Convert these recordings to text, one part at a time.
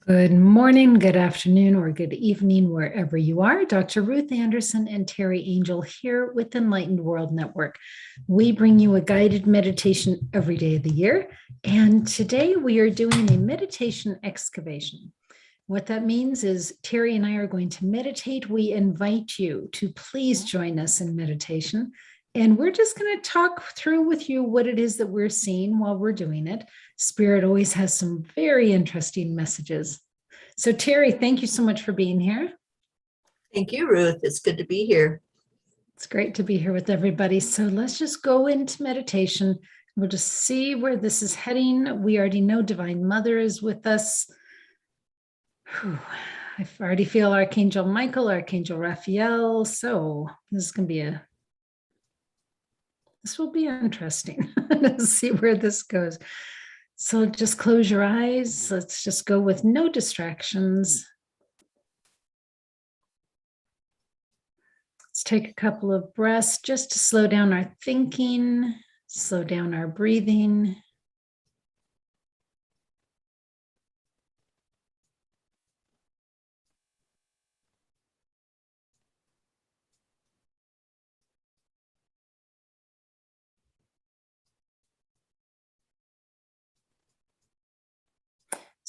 Good morning, good afternoon, or good evening, wherever you are. Dr. Ruth Anderson and Teri Angel here with Enlightened World Network. We bring you a guided meditation every day of the year. And today we are doing a meditation excavation. What that means is Teri and I are going to meditate. We invite you to please join us in meditation. And we're just going to talk through with you what it is that we're seeing while we're doing it. Spirit always has some very interesting messages. So Teri, thank you so much for being here. Thank you, Ruth. It's good to be here. It's great to be here with everybody. So let's just go into meditation. We'll just see where this is heading. We already know Divine Mother is with us. Whew. I already feel Archangel Michael, Archangel Raphael. So this will be interesting to see where this goes. So just close your eyes. Let's just go with no distractions. Let's take a couple of breaths just to slow down our thinking, slow down our breathing.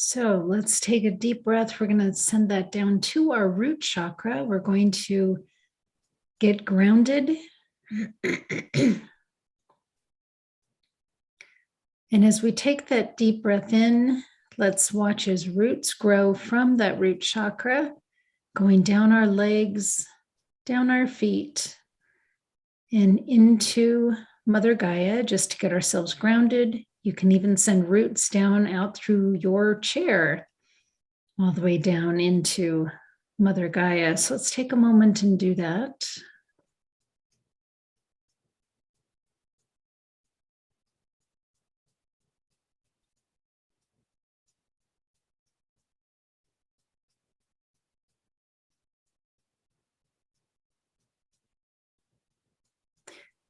So let's take a deep breath. We're going to send that down to our root chakra. We're going to get grounded. And as we take that deep breath in, let's watch as roots grow from that root chakra, going down our legs, down our feet, and into Mother Gaia, just to get ourselves grounded. You can even send roots down out through your chair, all the way down into Mother Gaia. So let's take a moment and do that.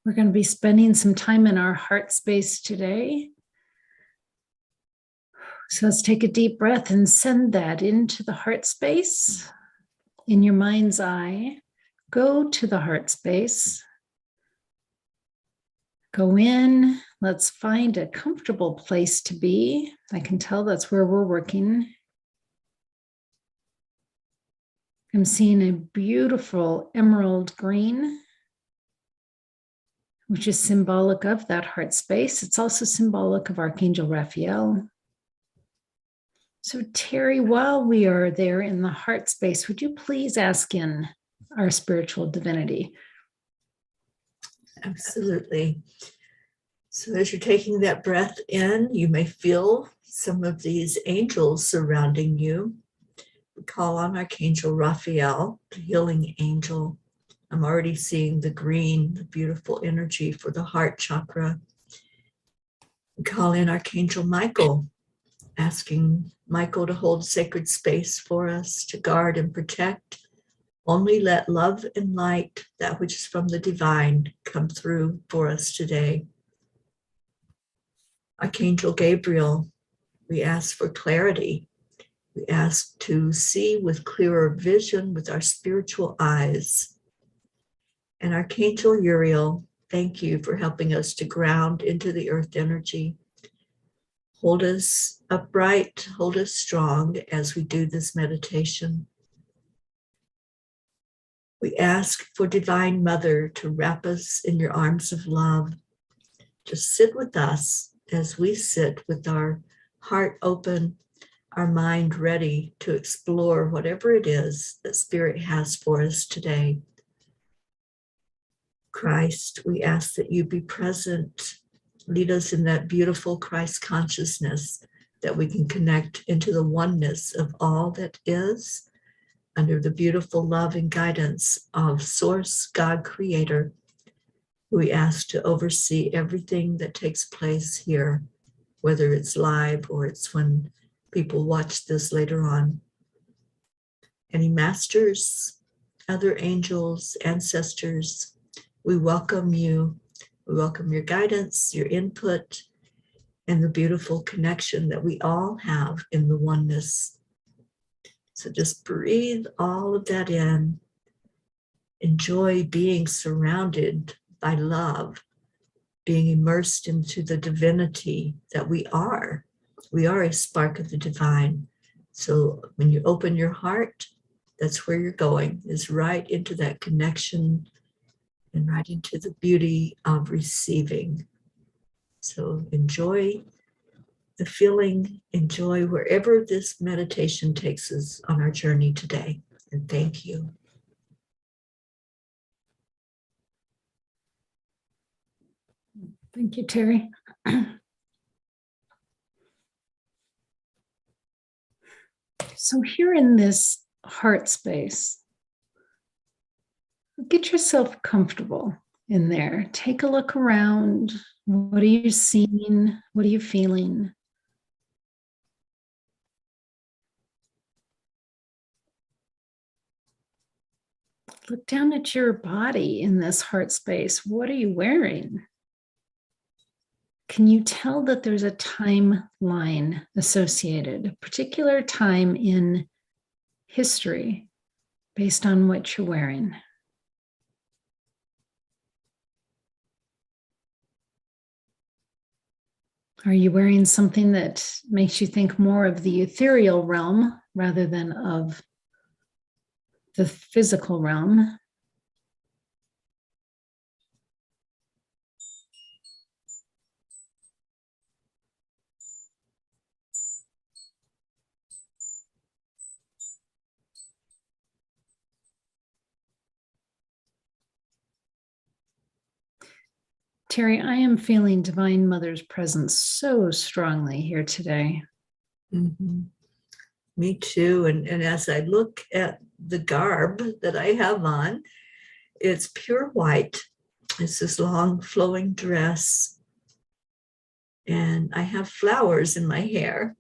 We're going to be spending some time in our heart space today. So let's take a deep breath and send that into the heart space. In your mind's eye, go to the heart space. Go in. Let's find a comfortable place to be. I can tell that's where we're working. I'm seeing a beautiful emerald green, which is symbolic of that heart space. It's also symbolic of Archangel Raphael. So Teri, while we are there in the heart space, would you please ask in our spiritual divinity? Absolutely. So as you're taking that breath in, you may feel some of these angels surrounding you. We call on Archangel Raphael, the healing angel. I'm already seeing the green, the beautiful energy for the heart chakra. We call in Archangel Michael, asking Michael to hold sacred space for us, to guard and protect. Only let love and light, that which is from the divine, come through for us today. Archangel Gabriel, we ask for clarity. We ask to see with clearer vision with our spiritual eyes. And Archangel Uriel, thank you for helping us to ground into the earth energy. Hold us upright, hold us strong as we do this meditation. We ask for Divine Mother to wrap us in your arms of love. Just sit with us as we sit with our heart open, our mind ready to explore whatever it is that Spirit has for us today. Christ, we ask that you be present. Lead us in that beautiful Christ consciousness, that we can connect into the oneness of all that is, under the beautiful love and guidance of Source, God Creator, who we ask to oversee everything that takes place here, whether it's live or it's when people watch this later on. Any masters, other angels, ancestors, we welcome you. We welcome your guidance, your input, and the beautiful connection that we all have in the oneness. So just breathe all of that in. Enjoy being surrounded by love, being immersed into the divinity that we are. We are a spark of the divine. So when you open your heart, that's where you're going, is right into that connection and right into the beauty of receiving. So enjoy the feeling, enjoy wherever this meditation takes us on our journey today. And thank you. Thank you, Teri. So here in this heart space, get yourself comfortable in there. Take a look around. What are you seeing? What are you feeling? Look down at your body in this heart space. What are you wearing? Can you tell that there's a timeline associated, a particular time in history based on what you're wearing? Are you wearing something that makes you think more of the ethereal realm rather than of the physical realm? Teri, I am feeling Divine Mother's presence so strongly here today. Mm-hmm. Me too. And as I look at the garb that I have on, it's pure white. It's this long flowing dress. And I have flowers in my hair.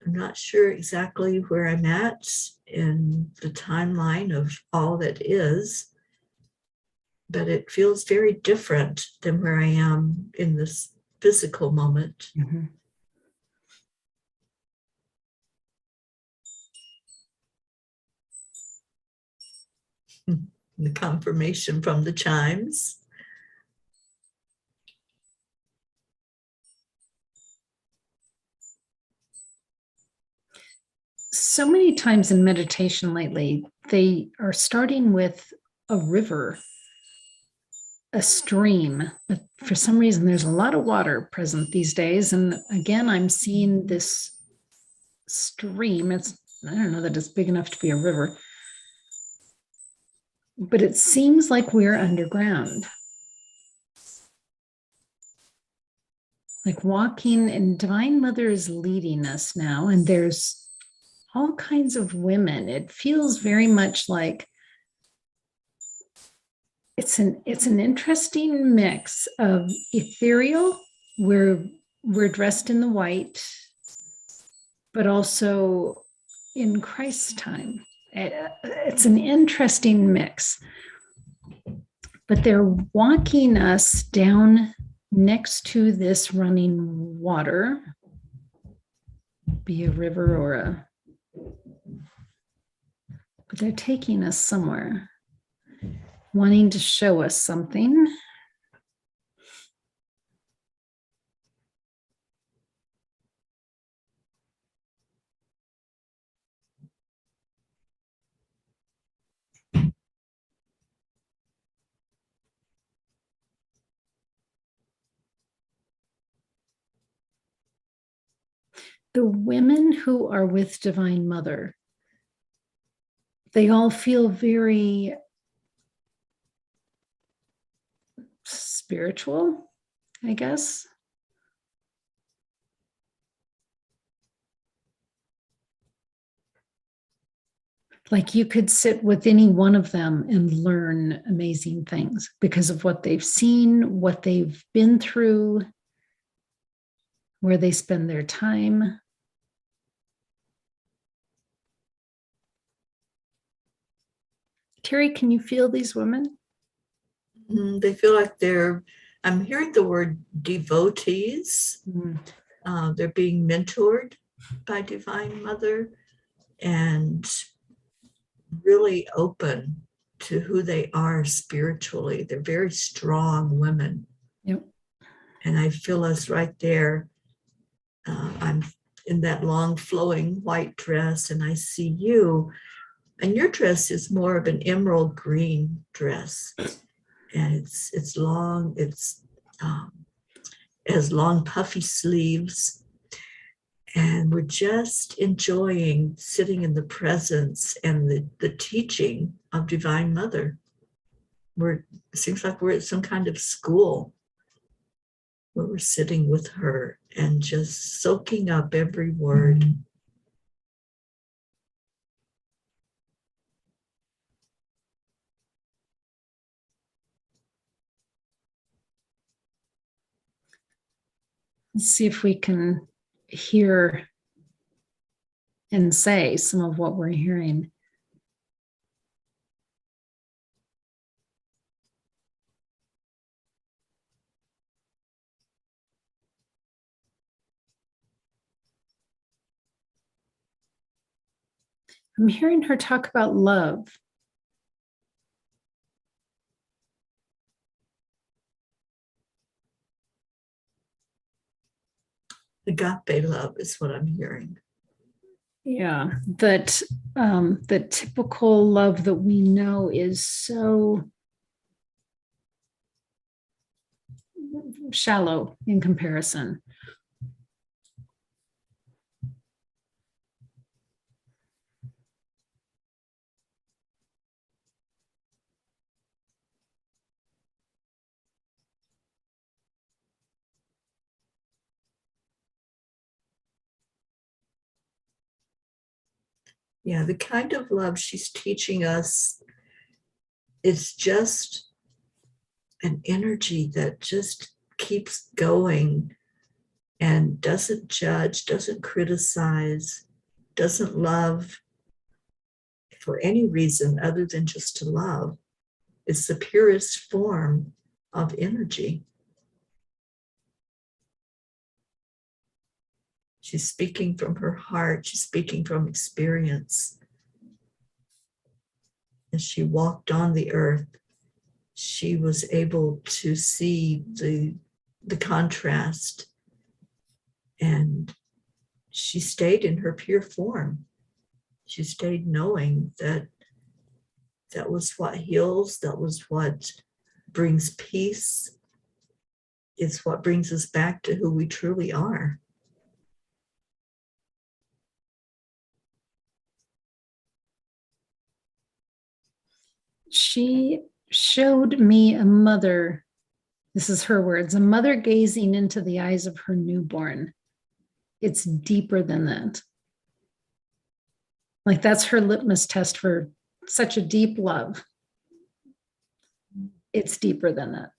I'm not sure exactly where I'm at in the timeline of all that is, but it feels very different than where I am in this physical moment. Mm-hmm. The confirmation from the chimes. So many times in meditation lately, they are starting with a river, a stream, but for some reason there's a lot of water present these days. And again, I'm seeing this stream. I don't know that it's big enough to be a river, but it seems like we're underground. Like walking, and Divine Mother is leading us now, and there's all kinds of women. It feels very much like it's an interesting mix of ethereal, we're dressed in the white, but also in Christ's time. It's an interesting mix. But they're walking us down next to this running water, be a river or but they're taking us somewhere, wanting to show us something. The women who are with Divine Mother, they all feel very spiritual, I guess. Like you could sit with any one of them and learn amazing things because of what they've seen, what they've been through, where they spend their time. Teri, can you feel these women? They feel like I'm hearing the word devotees. Mm. They're being mentored by Divine Mother. and really open to who they are spiritually. They're very strong women. Yep. And I feel us right there. I'm in that long flowing white dress, and I see you, and your dress is more of an emerald green dress, and it's long, it's it has long puffy sleeves, and we're just enjoying sitting in the presence and the teaching of Divine Mother. It seems like we're at some kind of school where we're sitting with her and just soaking up every word. Let's see if we can hear and say some of what we're hearing. I'm hearing her talk about love. Agape love is what I'm hearing. Yeah, that the typical love that we know is so shallow in comparison. Yeah, the kind of love she's teaching us is just an energy that just keeps going and doesn't judge, doesn't criticize, doesn't love for any reason other than just to love. It's the purest form of energy. She's speaking from her heart. She's speaking from experience. As she walked on the earth, she was able to see the contrast, and she stayed in her pure form. She stayed knowing that that was what heals, that was what brings peace. It's what brings us back to who we truly are. She showed me a mother, this is her words, a mother gazing into the eyes of her newborn. It's deeper than that. Like that's her litmus test for such a deep love. It's deeper than that.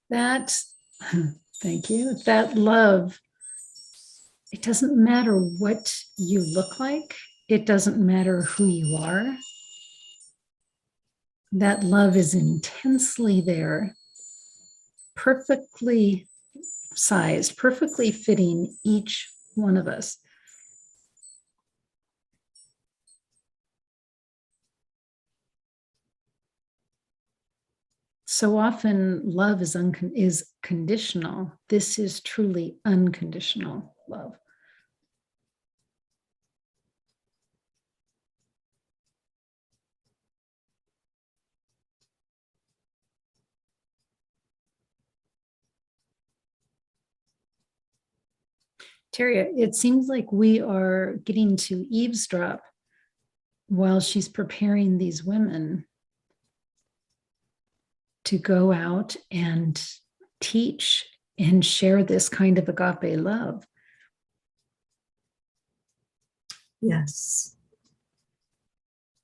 That, thank you, that love, it doesn't matter what you look like. It doesn't matter who you are. That love is intensely there, perfectly sized, perfectly fitting each one of us. So often love is conditional. This is truly unconditional love. Teri, it seems like we are getting to eavesdrop while she's preparing these women to go out and teach and share this kind of agape love. Yes.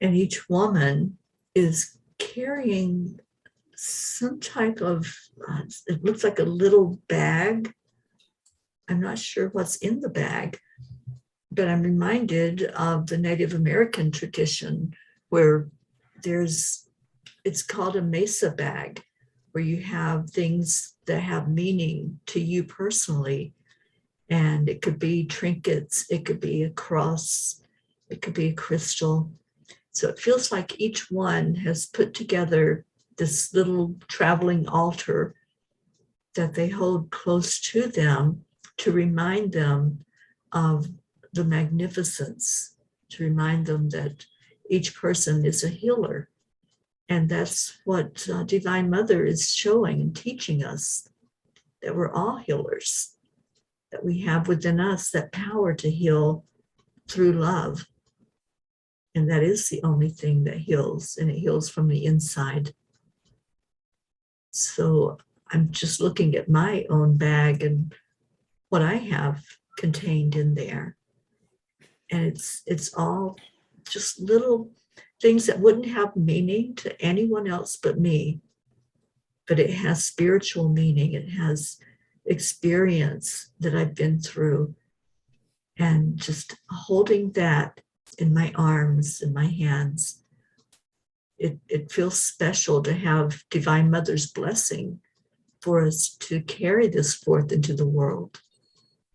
And each woman is carrying some type of, it looks like a little bag. I'm not sure what's in the bag, but I'm reminded of the Native American tradition where it's called a mesa bag, where you have things that have meaning to you personally. And it could be trinkets, it could be a cross, it could be a crystal. So it feels like each one has put together this little traveling altar that they hold close to them to remind them of the magnificence, to remind them that each person is a healer. And that's what Divine Mother is showing and teaching us, that we're all healers, that we have within us that power to heal through love. And that is the only thing that heals, and it heals from the inside. So I'm just looking at my own bag and what I have contained in there. And it's all just little things that wouldn't have meaning to anyone else but me. But it has spiritual meaning. It has experience that I've been through. And just holding that in my arms and my hands, it feels special to have Divine Mother's blessing for us to carry this forth into the world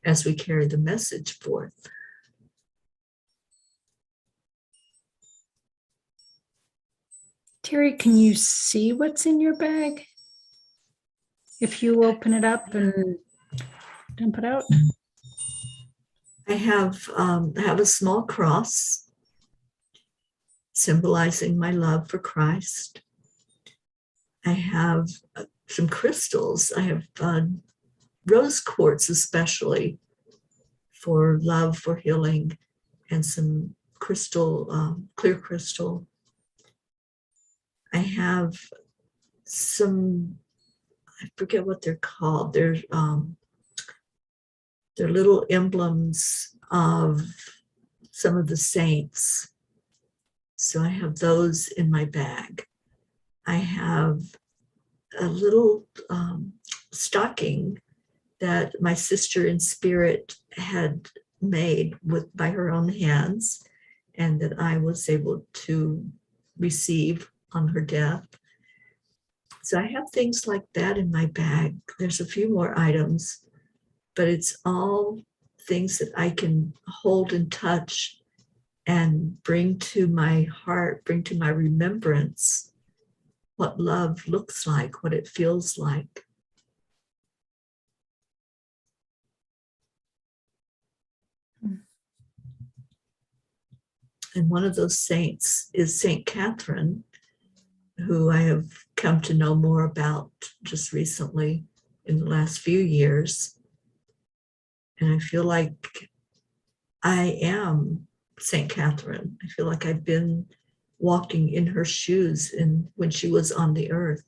as we carry the message forth. Teri, can you see what's in your bag? If you open it up and dump it out. I have a small cross symbolizing my love for Christ. I have some crystals. I have rose quartz, especially for love, for healing, and some crystal, clear crystal. I have some, I forget what they're called. They're little emblems of some of the saints. So I have those in my bag. I have a little stocking that my sister in spirit had made by her own hands, and that I was able to receive on her death. So I have things like that in my bag. There's a few more items, but it's all things that I can hold and touch and bring to my heart, bring to my remembrance what love looks like, what it feels like. And one of those saints is Saint Catherine, who I have come to know more about just recently in the last few years. And I feel like I am Saint Catherine. I feel like I've been walking in her shoes when she was on the earth.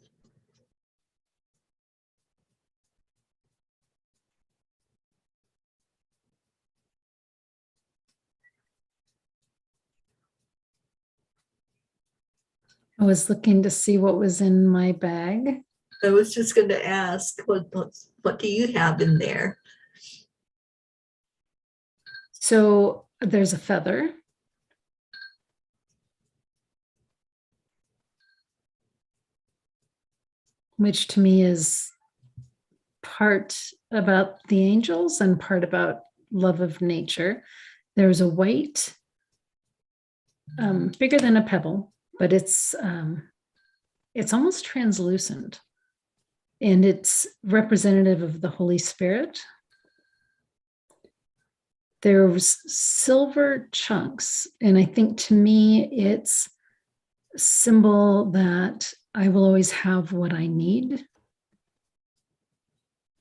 I was looking to see what was in my bag. I was just going to ask, what do you have in there? So there's a feather. Which to me is part about the angels and part about love of nature. There's a white, bigger than a pebble, but it's almost translucent, and it's representative of the Holy Spirit. There's silver chunks, and I think to me it's a symbol that I will always have what I need.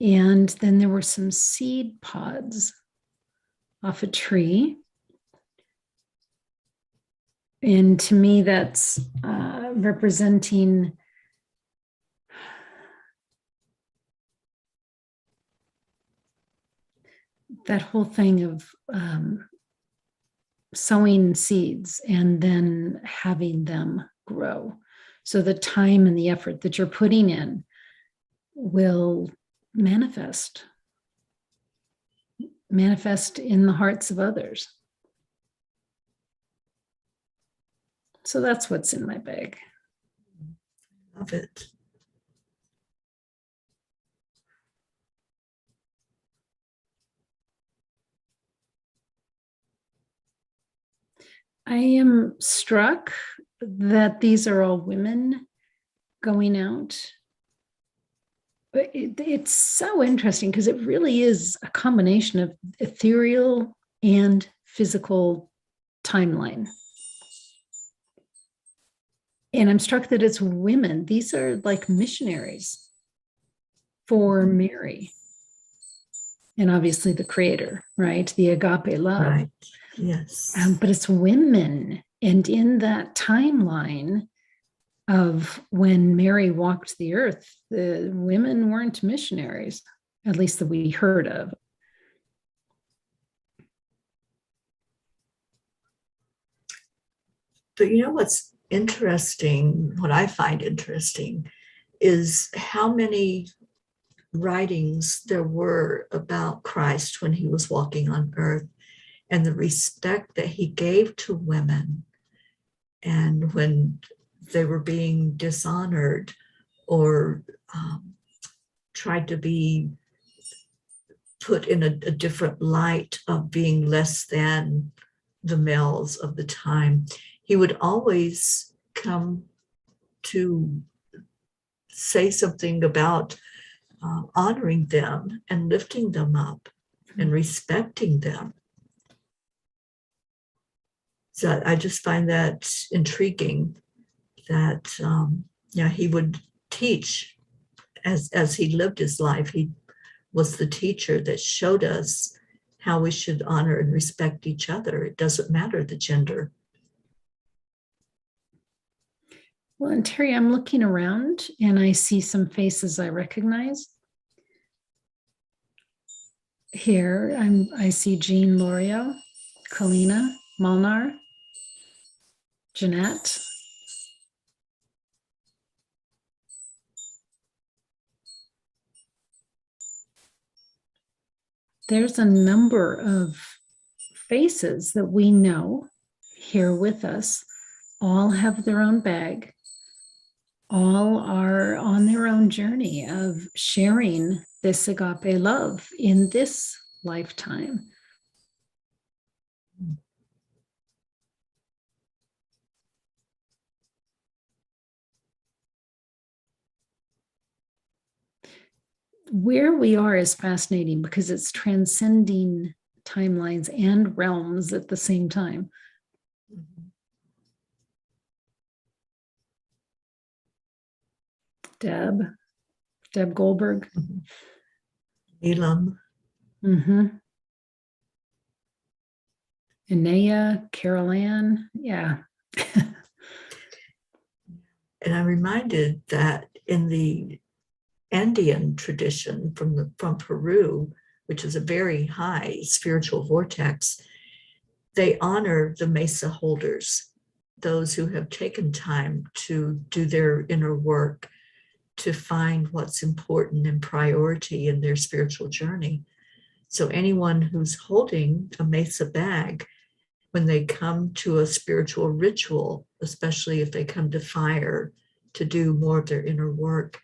And then there were some seed pods off a tree. And to me, that's representing that whole thing of sowing seeds and then having them grow. So the time and the effort that you're putting in will manifest in the hearts of others. So that's what's in my bag. Love it. I am struck that these are all women going out. But it's so interesting because it really is a combination of ethereal and physical timeline. And I'm struck that it's women. These are like missionaries for Mary. And obviously the creator, right? The agape love. Right. Yes. But it's women. And in that timeline of when Mary walked the earth, the women weren't missionaries, at least that we heard of. But you know what's interesting, what I find interesting, is how many writings there were about Christ when he was walking on earth and the respect that he gave to women. And when they were being dishonored or tried to be put in a different light of being less than the males of the time, he would always come to say something about honoring them and lifting them up and respecting them. So I just find that intriguing that, he would teach as he lived his life. He was the teacher that showed us how we should honor and respect each other. It doesn't matter the gender. Well, and Teri, I'm looking around and I see some faces I recognize. Here, I see Jean Lorio, Kalina, Molnar, Jeanette. There's a number of faces that we know here with us, all have their own bag, all are on their own journey of sharing this agape love in this lifetime. Where we are is fascinating because it's transcending timelines and realms at the same time. Deb Goldberg. Elam. Inea, Carol Ann. Yeah. And I'm reminded that in the Andean tradition from Peru, which is a very high spiritual vortex, they honor the mesa holders, those who have taken time to do their inner work, to find what's important and priority in their spiritual journey. So anyone who's holding a mesa bag, when they come to a spiritual ritual, especially if they come to fire to do more of their inner work,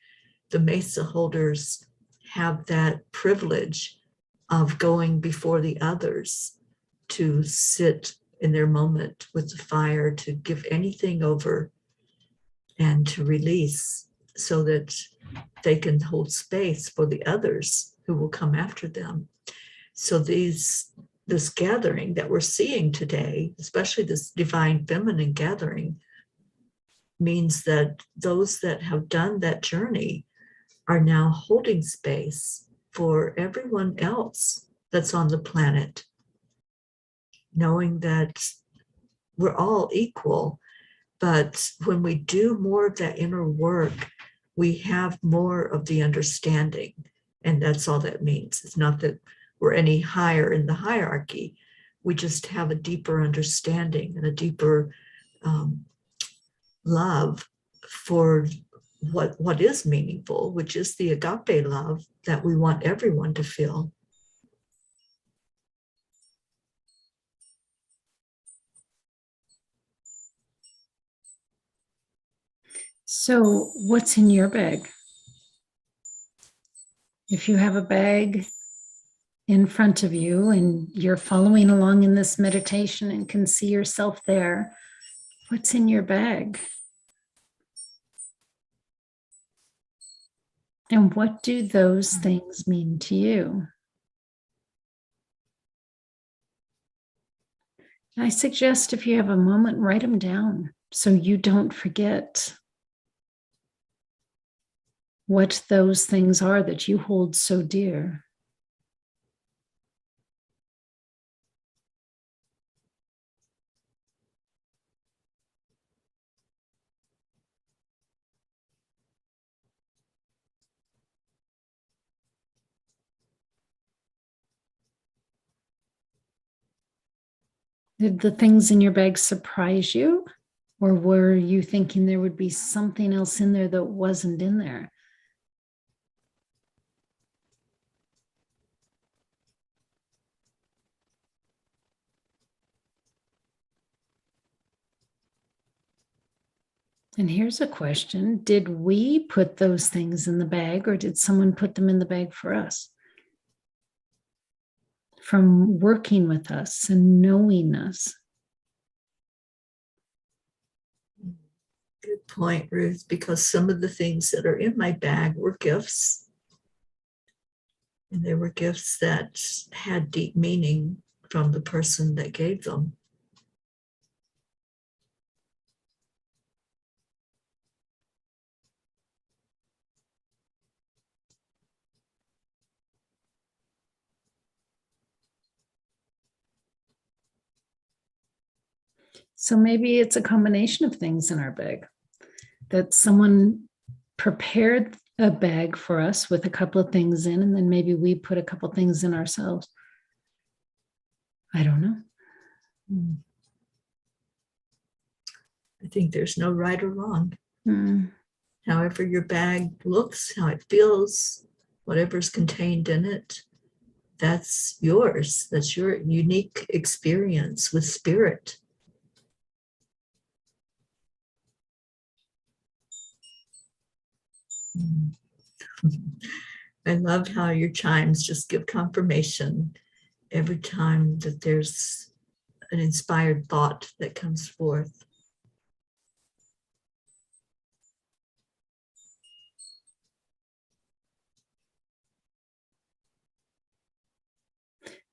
the mesa holders have that privilege of going before the others to sit in their moment with the fire, to give anything over and to release so that they can hold space for the others who will come after them. So this gathering that we're seeing today, especially this divine feminine gathering, means that those that have done that journey are now holding space for everyone else that's on the planet, knowing that we're all equal. But when we do more of that inner work, we have more of the understanding. And that's all that means. It's not that we're any higher in the hierarchy. We just have a deeper understanding and a deeper love for what is meaningful, which is the agape love that we want everyone to feel. So, what's in your bag? If you have a bag in front of you and you're following along in this meditation and can see yourself there, what's in your bag? And what do those things mean to you? I suggest if you have a moment, write them down so you don't forget what those things are that you hold so dear. Did the things in your bag surprise you? Or were you thinking there would be something else in there that wasn't in there? And here's a question. Did we put those things in the bag or did someone put them in the bag for us? From working with us and knowing us. Good point, Ruth, because some of the things that are in my bag were gifts. And they were gifts that had deep meaning from the person that gave them. So maybe it's a combination of things in our bag, that someone prepared a bag for us with a couple of things in, and then maybe we put a couple of things in ourselves. I don't know. I think there's no right or wrong. Mm. However your bag looks, how it feels, whatever's contained in it, that's yours. That's your unique experience with spirit. I love how your chimes just give confirmation every time that there's an inspired thought that comes forth.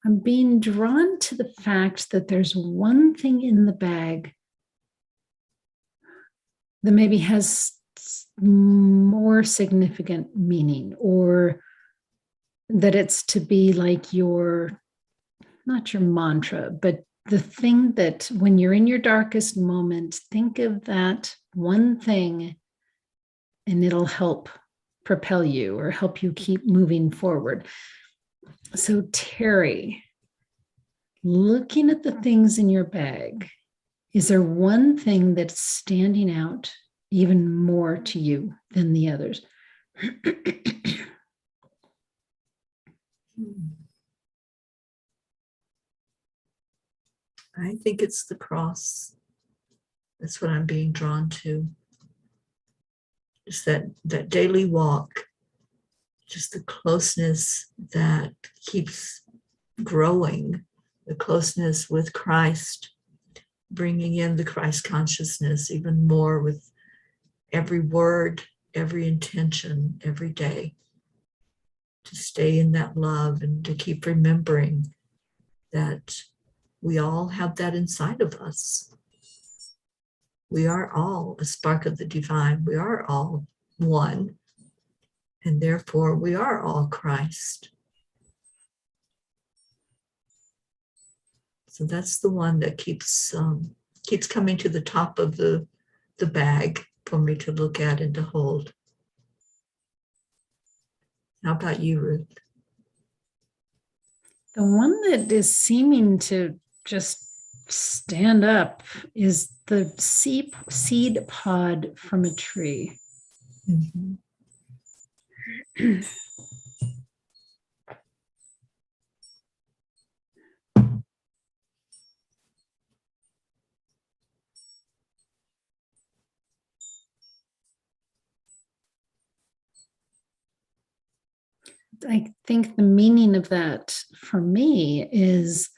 I'm being drawn to the fact that there's one thing in the bag that maybe has more significant meaning, or that it's to be like your, not your mantra, but the thing that when you're in your darkest moment, think of that one thing and it'll help propel you or help you keep moving forward. So, Teri, looking at the things in your bag, is there one thing that's standing out even more to you than the others? I think it's the cross. That's what I'm being drawn to. It's that daily walk, just the closeness that keeps growing, the closeness with Christ, bringing in the Christ consciousness even more with every word, every intention, every day, to stay in that love and to keep remembering that we all have that inside of us. We are all a spark of the divine. We are all one, and therefore we are all Christ. So that's the one that keeps coming to the top of the bag for me to look at and to hold. How about you, Ruth? The one that is seeming to just stand up is the seed pod from a tree. Mm-hmm. I think the meaning of that for me is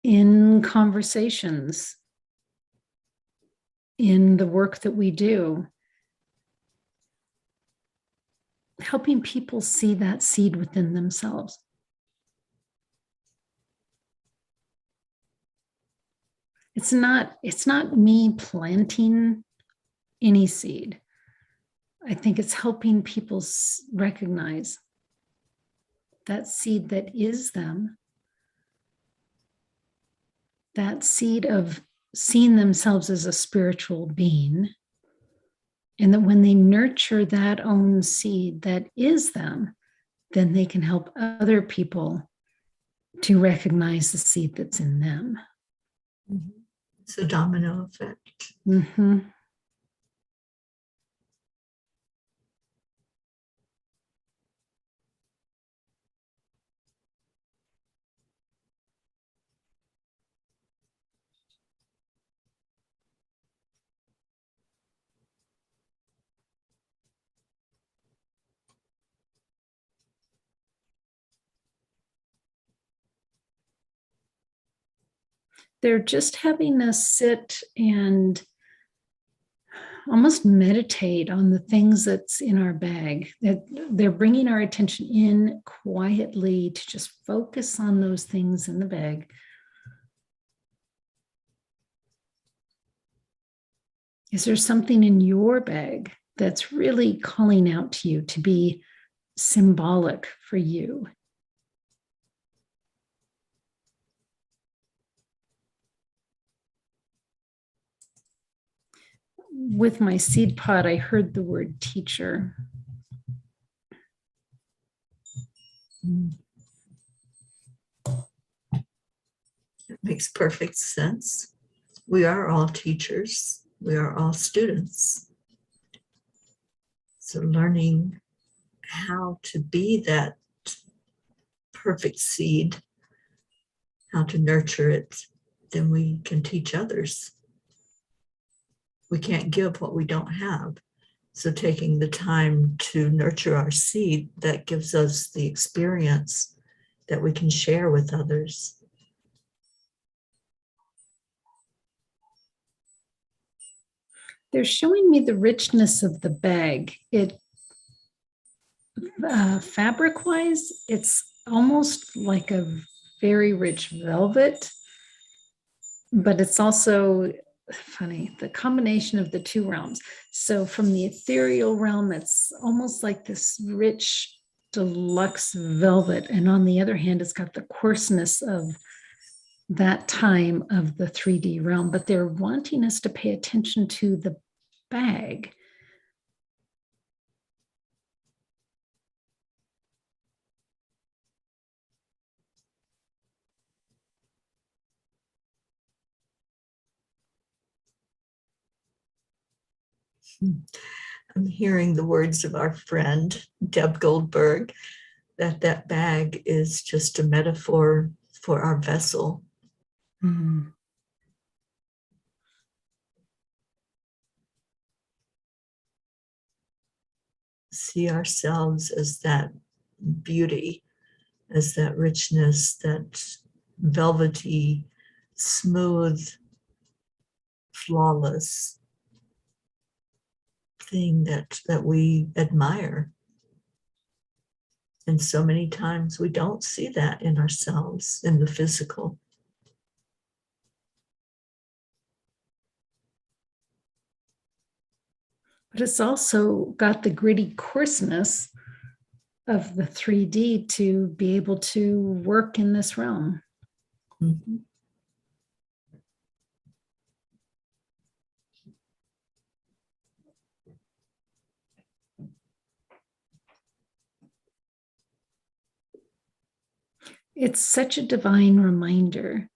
in conversations, in the work that we do, helping people see that seed within themselves. It's not me planting any seed. I think it's helping people recognize that seed that is them, that seed of seeing themselves as a spiritual being, and that when they nurture that own seed that is them, then they can help other people to recognize the seed that's in them. Mm-hmm. It's a domino effect. Mm-hmm. They're just having us sit and almost meditate on the things that's in our bag. That they're bringing our attention in quietly to just focus on those things in the bag. Is there something in your bag that's really calling out to you to be symbolic for you? With my seed pod, I heard the word teacher. It makes perfect sense. We are all teachers. We are all students. So learning how to be that perfect seed, how to nurture it, then we can teach others. We can't give what we don't have. So taking the time to nurture our seed, that gives us the experience that we can share with others. They're showing me the richness of the bag. It fabric-wise, it's almost like a very rich velvet, but it's also funny, the combination of the two realms. So from the ethereal realm, it's almost like this rich deluxe velvet, and on the other hand, it's got the coarseness of that time of the 3D realm, but they're wanting us to pay attention to the bag. I'm hearing the words of our friend, Deb Goldberg, that bag is just a metaphor for our vessel. Mm. See ourselves as that beauty, as that richness, that velvety, smooth, flawless thing that we admire. And so many times we don't see that in ourselves, in the physical. But it's also got the gritty coarseness of the 3D to be able to work in this realm. Mm-hmm. It's such a divine reminder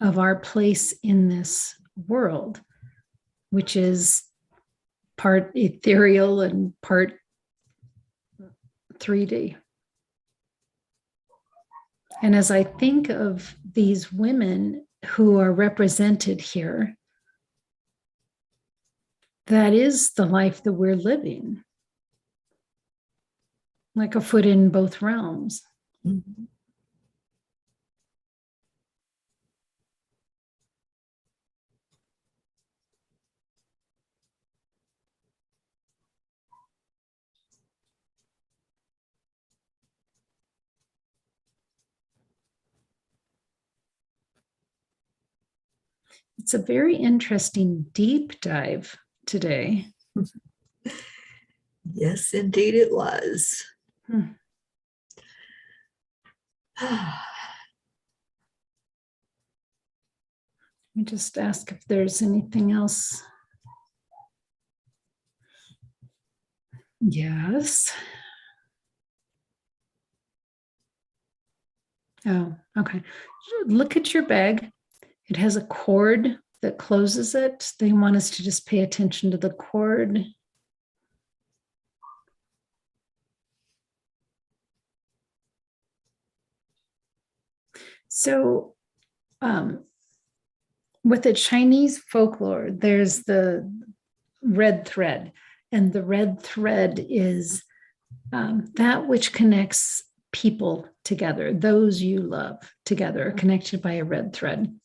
of our place in this world, which is part ethereal and part 3D. And as I think of these women who are represented here, that is the life that we're living. like a foot in both realms. Mhm. It's a very interesting deep dive today. Yes, indeed it was. Hmm. Let me just ask if there's anything else. Yes. Oh, okay. Look at your bag. It has a cord that closes it. They want us to just pay attention to the cord. So, with the Chinese folklore, there's the red thread, and the red thread is that which connects people together, those you love together, connected by a red thread.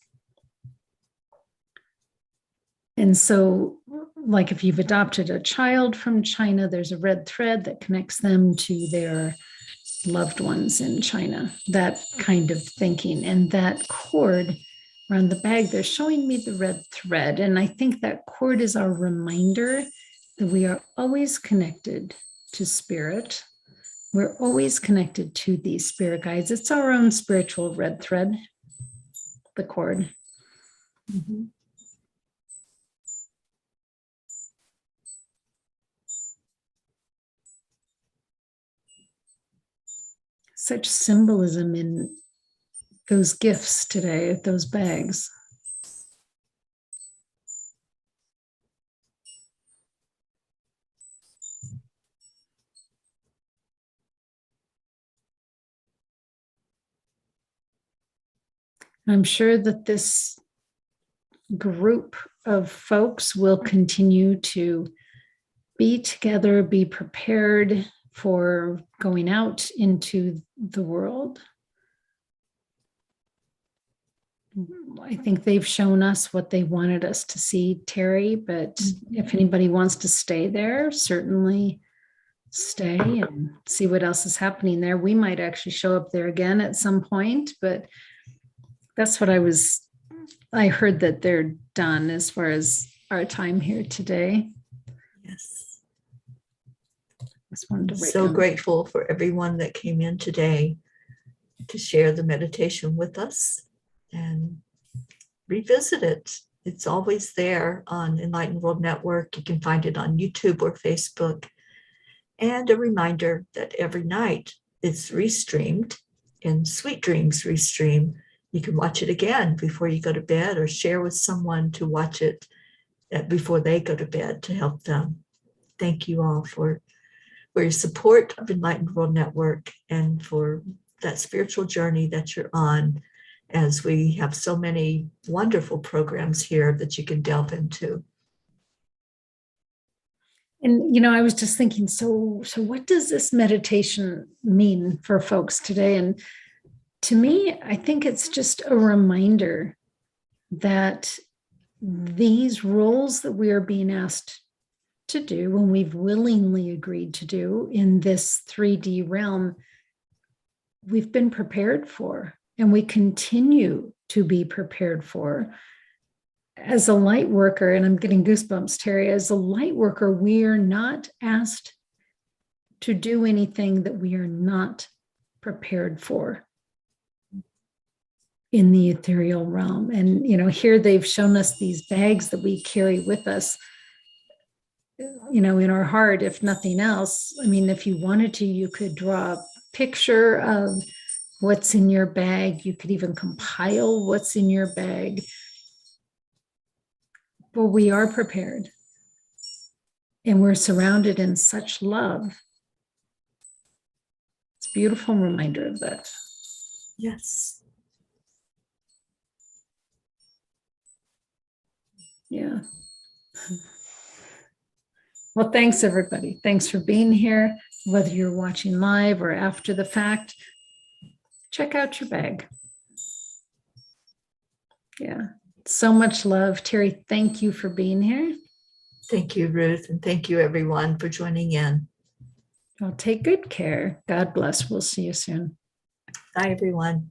And so, like if you've adopted a child from China, there's a red thread that connects them to their loved ones in China, that kind of thinking. And that cord around the bag, they're showing me the red thread. And I think that cord is our reminder that we are always connected to spirit. We're always connected to these spirit guides. It's our own spiritual red thread, the cord. Mhm. Such symbolism in those gifts today, those bags. I'm sure that this group of folks will continue to be together, be prepared for going out into the world. I think they've shown us what they wanted us to see, Teri, but if anybody wants to stay there, certainly stay and see what else is happening there. We might actually show up there again at some point, but that's what I heard that they're done as far as our time here today. Yes. Just wanted to write So down. grateful for everyone that came in today to share the meditation with us and revisit it. It's always there on Enlightened World Network. You can find it on YouTube or Facebook. And a reminder that every night it's restreamed in Sweet Dreams Restream. You can watch it again before you go to bed or share with someone to watch it before they go to bed to help them. Thank you all for your support of Enlightened World Network and for that spiritual journey that you're on, as we have so many wonderful programs here that you can delve into. And I was just thinking, so what does this meditation mean for folks today? And to me, I think it's just a reminder that these roles that we are being asked to do, when we've willingly agreed to do in this 3D realm, we've been prepared for, and we continue to be prepared for. As a light worker, and I'm getting goosebumps, Teri, as a light worker, we are not asked to do anything that we are not prepared for in the ethereal realm. And, here they've shown us these bags that we carry with us, in our heart, if nothing else. I mean, if you wanted to, you could draw a picture of what's in your bag. You could even compile what's in your bag. But we are prepared. And we're surrounded in such love. It's a beautiful reminder of that. Yes. Yeah. Well, thanks, everybody. Thanks for being here. Whether you're watching live or after the fact, check out your bag. Yeah. So much love. Teri, thank you for being here. Thank you, Ruth, and thank you, everyone, for joining in. Well, take good care. God bless. We'll see you soon. Bye, everyone.